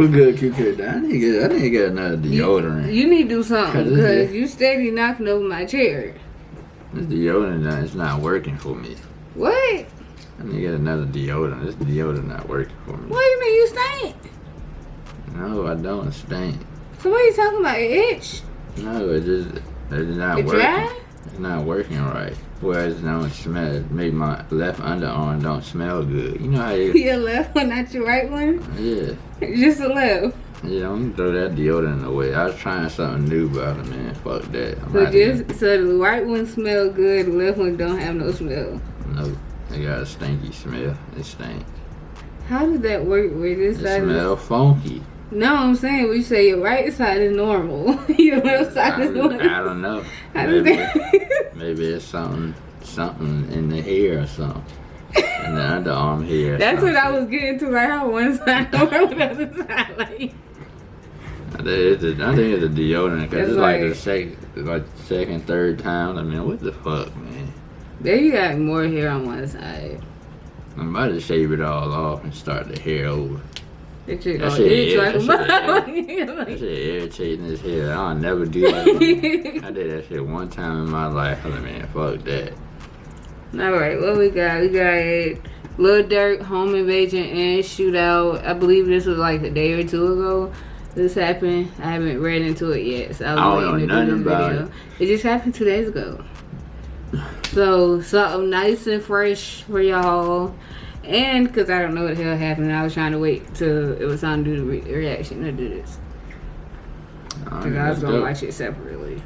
What's good, QK? I need to get another deodorant. You need to do something because you steady knocking over my chair. This deodorant is not working for me. What? I need to get another deodorant. This deodorant not working for me. What do you mean you stink? No, I don't stink. So what are you talking about? It itch? No, it's not It working. dry? It's not working right. Whereas it don't smell. It make my left underarm don't smell good. You know how you... Your left one, not your right one? Yeah. Just a left. Yeah, I'm gonna throw that deodorant away. I was trying something new about it, man. Fuck that. So the right one smell good, the left one don't have no smell. No, they got a stinky smell. It stink. How does that work with this It side? smell funky. No, I'm saying we say your right side is normal. Your left side is normal. I don't know. How does that? Maybe it's something in the hair or something. In the underarm hair. That's what I was getting to, like how one side normal, the other side like. I think it's a deodorant because it's like right. the second, third time. I mean, what the fuck, man? There you got more hair on one side. I'm about to shave it all off and start the hair over. That shit That shit irritating as hell. I'll never do that again. I did that shit one time in my life. I was like, man, fuck that. Alright, what we got? We got Lil Durk, home invasion, and shootout. I believe this was like a day or two ago. This happened. I haven't read into it yet, so I was waiting to do this video. It just happened 2 days ago. So, something nice and fresh for y'all. And because I don't know what the hell happened, I was trying to wait till it was time to do the reaction to do this. Because I was going to watch it separately.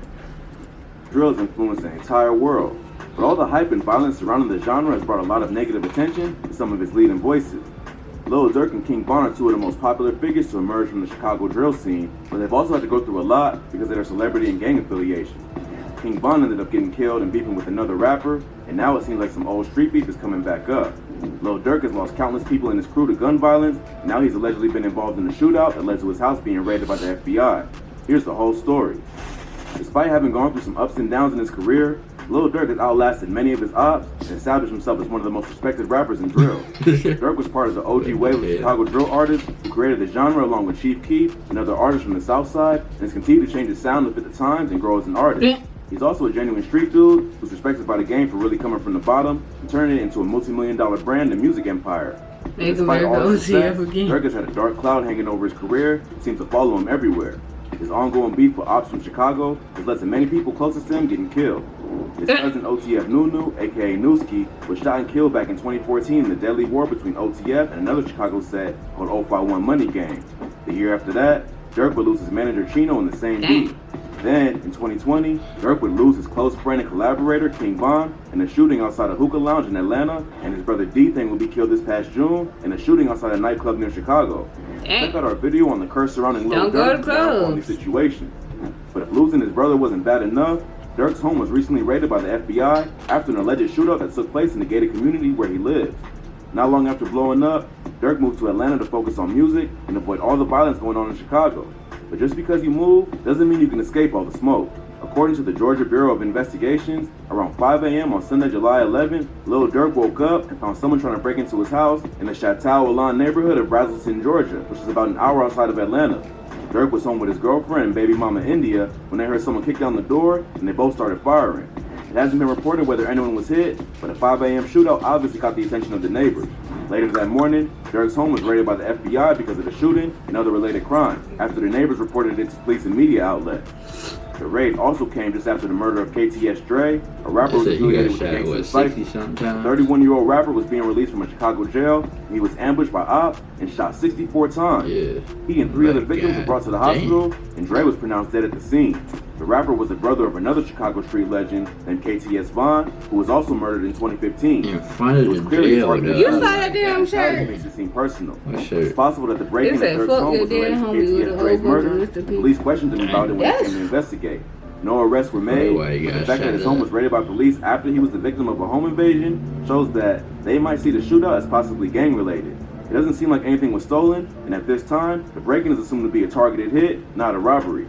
Drills influence the entire world, but all the hype and violence surrounding the genre has brought a lot of negative attention to some of its leading voices. Lil Durk and King Von are two of the most popular figures to emerge from the Chicago drill scene, but they've also had to go through a lot because of their celebrity and gang affiliation. King Von ended up getting killed and beefing with another rapper, and now it seems like some old street beef is coming back up. Lil Durk has lost countless people in his crew to gun violence, and now he's allegedly been involved in a shootout that led to his house being raided by the FBI. Here's the whole story. Despite having gone through some ups and downs in his career, Lil Durk has outlasted many of his ops and established himself as one of the most respected rappers in drill. Durk was part of the OG wave of Chicago drill artists who created the genre along with Chief Keef and other artists from the South Side, and has continued to change his sound to fit the times and grow as an artist. He's also a genuine street dude who's respected by the game for really coming from the bottom and turning it into a multi-million-dollar brand and music empire. Despite all his success, Durk has had a dark cloud hanging over his career and seems to follow him everywhere. His ongoing beef with ops from Chicago has led to many people closest to him getting killed. His cousin OTF Nunu, aka Newski, was shot and killed back in 2014 in the deadly war between OTF and another Chicago set called 051 Money Gang. The year after that, Durk would lose his manager Chino in the same beat. Then, in 2020, Durk would lose his close friend and collaborator, King Von, in a shooting outside a hookah lounge in Atlanta, and his brother D-Thing would be killed this past June in a shooting outside a nightclub near Chicago. Check out our video on the curse surrounding Lil Durk on these situations. But if losing his brother wasn't bad enough, Durk's home was recently raided by the FBI after an alleged shootout that took place in the gated community where he lives. Not long after blowing up, Durk moved to Atlanta to focus on music and avoid all the violence going on in Chicago. But just because you move doesn't mean you can escape all the smoke. According to the Georgia Bureau of Investigations, around 5 a.m. on Sunday, July 11th, Lil Durk woke up and found someone trying to break into his house in the Shootout Alon neighborhood of Brazelton, Georgia, which is about an hour outside of Atlanta. Durk was home with his girlfriend and baby mama India when they heard someone kick down the door and they both started firing. It hasn't been reported whether anyone was hit, but a 5 a.m. shootout obviously caught the attention of the neighbors. Later that morning, Durk's home was raided by the FBI because of the shooting and other related crimes, after the neighbors reported it to police and media outlets. The raid also came just after the murder of KTS Dre, a rapper who was affiliated with the gangster Psyche. The 31-year-old rapper was being released from a Chicago jail, and he was ambushed by ops and shot 64 times. He and 3 other victims were brought to the hospital, and Dre was pronounced dead at the scene. The rapper was the brother of another Chicago street legend named KTS Vaughn, who was also murdered in 2015. In front of the jail, you saw that damn shirt. Makes it seem personal. Sure. It's possible that the break-in at Durk's home was related to KTS Dre's murder. Police questioned him about it when they came to investigate. No arrests were made, but the fact that his home was raided by police after he was the victim of a home invasion shows that they might see the shootout as possibly gang-related. It doesn't seem like anything was stolen, and at this time, the break-in is assumed to be a targeted hit, not a robbery.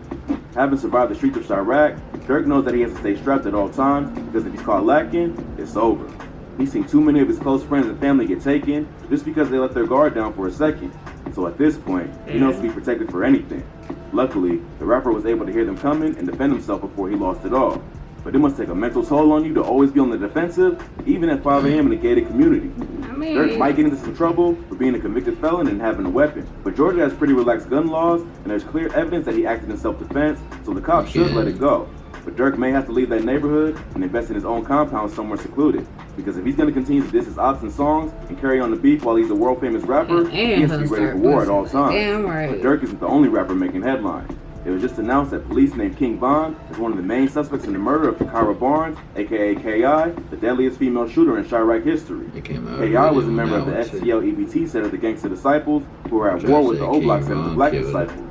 Having survived the streets of Chirac, Durk knows that he has to stay strapped at all times, because if he's caught lacking, it's over. He's seen too many of his close friends and family get taken just because they let their guard down for a second. So at this point, he knows to be protected for anything. Luckily, the rapper was able to hear them coming and defend himself before he lost it all. But it must take a mental toll on you to always be on the defensive, even at 5 a.m. in a gated community. Durk might get into some trouble for being a convicted felon and having a weapon, but Georgia has pretty relaxed gun laws, and there's clear evidence that he acted in self-defense, so the cops should let it go. But Durk may have to leave that neighborhood and invest in his own compound somewhere secluded. Because if he's going to continue to diss his ops and songs and carry on the beef while he's a world-famous rapper, he has to be ready for war at all times. But Durk isn't the only rapper making headlines. It was just announced that police named King Von as one of the main suspects in the murder of Takara Barnes, aka K.I., the deadliest female shooter in Chirac history. K.I. was a member of the STL-EBT set of the Gangster Disciples, who were at war with the O-Block set of the Black Disciples.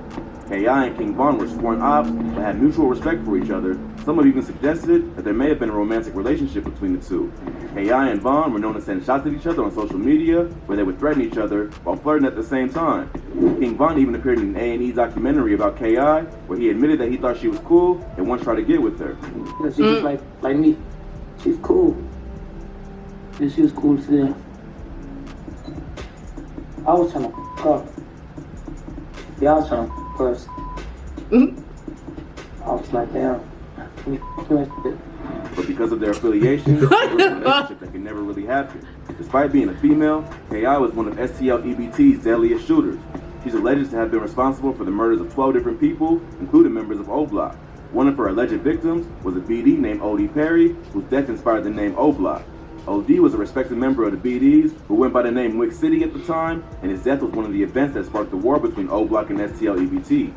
K.I. and King Von were sworn ops that had mutual respect for each other. Some have even suggested that there may have been a romantic relationship between the two. K.I. and Von were known to send shots at each other on social media, where they would threaten each other while flirting at the same time. King Von even appeared in an A&E documentary about K.I., where he admitted that he thought she was cool and once tried to get with her. She's just like me. She's cool. Yeah, she was cool today. I was trying to fuck. Yeah, I was trying to first. I was like, damn. But because of their affiliation, it was a relationship that could never really happen. Despite being a female, K.I. was one of STL-EBT's deadliest shooters. She's alleged to have been responsible for the murders of 12 different people, including members of O-Block. One of her alleged victims was a BD named O.D. Perry, whose death inspired the name O-Block. O.D. was a respected member of the BDs who went by the name Wick City at the time, and his death was one of the events that sparked the war between O-Block and STL-EBT.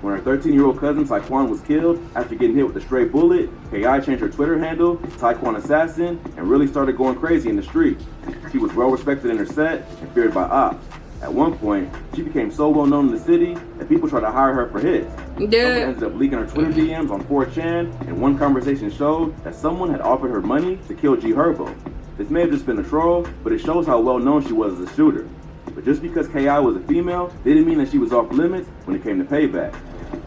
When her 13-year-old cousin Taekwon was killed after getting hit with a stray bullet, K.I. changed her Twitter handle to Taekwon Assassin and really started going crazy in the street. She was well respected in her set and feared by ops. At one point, she became so well known in the city that people tried to hire her for hits. Someone ended up leaking her Twitter DMs on 4chan, and one conversation showed that someone had offered her money to kill G Herbo. This may have just been a troll, but it shows how well known she was as a shooter. But just because K.I. was a female didn't mean that she was off limits when it came to payback.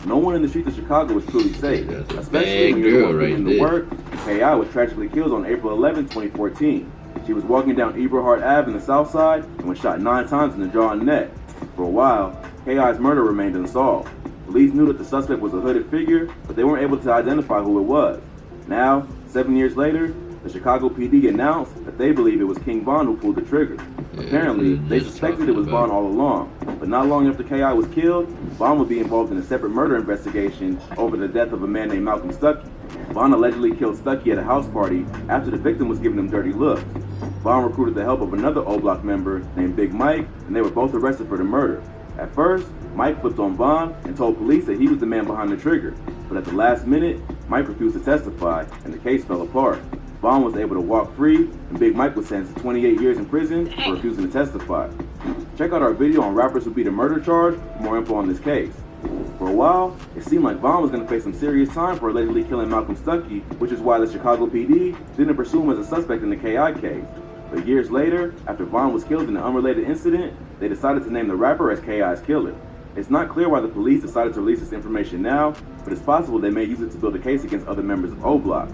No one in the streets of Chicago was truly safe, especially when you're doing the work. K.I. was tragically killed on April 11, 2014. She was walking down Eberhard Ave in the South Side and was shot 9 times in the jaw and neck. For a while, K.I.'s murder remained unsolved. Police knew that the suspect was a hooded figure, but they weren't able to identify who it was. Now, 7 years later, the Chicago PD announced that they believe it was King Von who pulled the trigger. Apparently, they suspected it was Von all along, but not long after K.I. was killed, Von would be involved in a separate murder investigation over the death of a man named Malcolm Stuckey. Von allegedly killed Stuckey at a house party after the victim was giving him dirty looks. Von recruited the help of another O-Block member named Big Mike, and they were both arrested for the murder. At first, Mike flipped on Von and told police that he was the man behind the trigger, but at the last minute, Mike refused to testify, and the case fell apart. Von was able to walk free, and Big Mike was sentenced to 28 years in prison for refusing to testify. Check out our video on rappers who beat a murder charge for more info on this case. For a while, it seemed like Von was going to face some serious time for allegedly killing Malcolm Stuckey, which is why the Chicago PD didn't pursue him as a suspect in the K.I. case. But years later, after Von was killed in an unrelated incident, they decided to name the rapper as K.I.'s killer. It's not clear why the police decided to release this information now, but it's possible they may use it to build a case against other members of O-Block.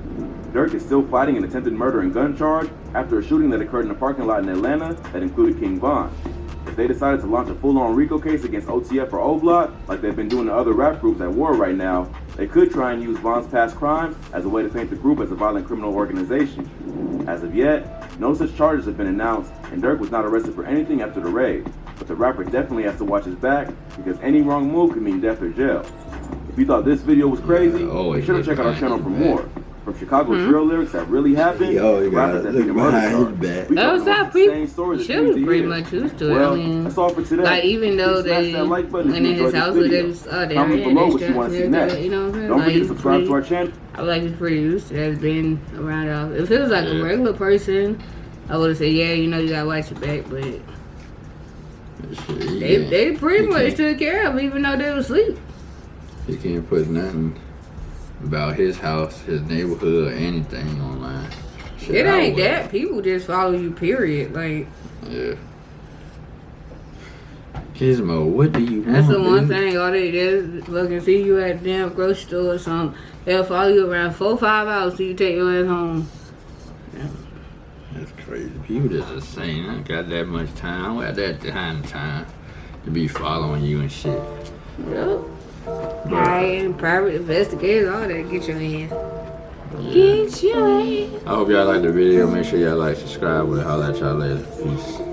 Durk is still fighting an attempted murder and gun charge after a shooting that occurred in a parking lot in Atlanta that included King Von. If they decided to launch a full-on RICO case against OTF or O-Block, like they've been doing to other rap groups at war right now, they could try and use Von's past crimes as a way to paint the group as a violent criminal organization. As of yet, no such charges have been announced, and Durk was not arrested for anything after the raid. But the rapper definitely has to watch his back, because any wrong move could mean death or jail. If you thought this video was crazy, be sure to check out our channel for more. From Chicago drill lyrics that really happened, to rappers that beat a murder charge. We That was how people should have pretty much used to it. Well, I mean, that's all for today. like even though they like went in his house with this, comment below what you want to see next. You know what I'm saying? Don't like, forget to subscribe to our channel. I like he's pretty used to that, been around all. If it was like a regular person, I would have said, yeah, you know, you gotta watch your back, but they pretty much took care of him even though they was asleep. He can't put nothing about his house, his neighborhood, or anything online. Shit, It ain't that. People just follow you, period. Like, yeah. Gizmo, what do you want? that's the one thing. All they do is fucking see you at the damn grocery store or something. They'll follow you around 4 or 5 hours till you take your ass home. Yeah. That's crazy. People just insane. I ain't got that much time. I don't got that kind of time. to be following you and shit. Yep. But, Hiring private investigators, all that. Get your ass. Get your ass. I hope y'all like the video. Make sure y'all like, subscribe. We'll holler at y'all later. Peace.